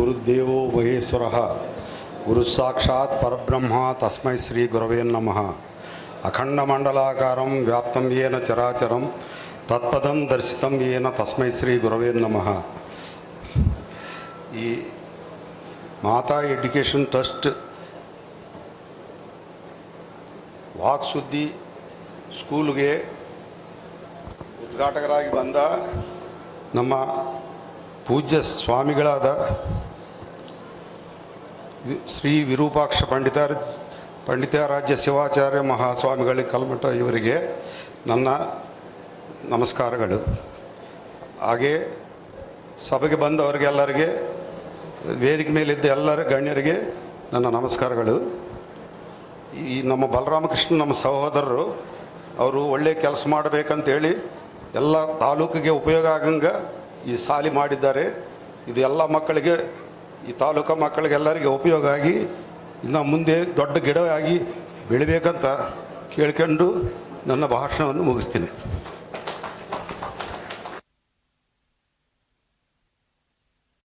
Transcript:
ಗುರುದೇವೋ ಮಹೇಶ್ವರಃ ಗುರು ಸಾಕ್ಷಾತ್ ಪರಬ್ರಹ್ಮ ತಸ್ಮೈ ಶ್ರೀ ಗುರವೇ ನಮಃ. ಅಖಂಡಮಂಡಲಾಕಾರಂ ವ್ಯಾಪ್ತಂ ಯೇನ ಚರಾಚರಂ ತತ್ಪದಂ ದರ್ಶಿತಂ ಯೇನ ತಸ್ಮೈ ಶ್ರೀ ಗುರವೇ ನಮಃ. ಈ ಮಾತಾ ಎಡ್ಯುಕೇಷನ್ ಟ್ರಸ್ಟ್ ವಾಕ್ಸುದ್ದಿ ಸ್ಕೂಲ್ಗೆ ಉದ್ಘಾಟಕರಾಗಿ ಬಂದ ನಮ್ಮ ಪೂಜ್ಯ ಸ್ವಾಮಿಗಳಾದ ಶ್ರೀ ವಿರೂಪಾಕ್ಷ ಪಂಡಿತಾರಾಧ್ಯ ಶಿವಾಚಾರ್ಯ ಮಹಾಸ್ವಾಮಿಗಳ ಕಲ್ಮಠ ಇವರಿಗೆ ನನ್ನ ನಮಸ್ಕಾರಗಳು. ಹಾಗೆ ಸಭೆಗೆ ಬಂದವರಿಗೆಲ್ಲರಿಗೆ, ವೇದಿಕೆ ಮೇಲಿದ್ದ ಎಲ್ಲರ ಗಣ್ಯರಿಗೆ ನನ್ನ ನಮಸ್ಕಾರಗಳು. ಈ ನಮ್ಮ ಬಲರಾಮಕೃಷ್ಣ ನಮ್ಮ ಸಹೋದರರು, ಅವರು ಒಳ್ಳೆಯ ಕೆಲಸ ಮಾಡಬೇಕಂತೇಳಿ ಎಲ್ಲ ತಾಲೂಕಿಗೆ ಉಪಯೋಗ ಆಗಂಗೆ ಈ ಸಾಲಿ ಮಾಡಿದ್ದಾರೆ. ಇದು ಎಲ್ಲ ಮಕ್ಕಳಿಗೆ, ಈ ತಾಲೂಕು ಮಕ್ಕಳಿಗೆಲ್ಲರಿಗೆ ಉಪಯೋಗ ಆಗಿ ಇನ್ನು ಮುಂದೆ ದೊಡ್ಡ ಗಿಡ ಆಗಿ ಬೆಳಿಬೇಕಂತ ಕೇಳ್ಕೊಂಡು ನನ್ನ ಭಾಷಣವನ್ನು ಮುಗಿಸ್ತೀನಿ.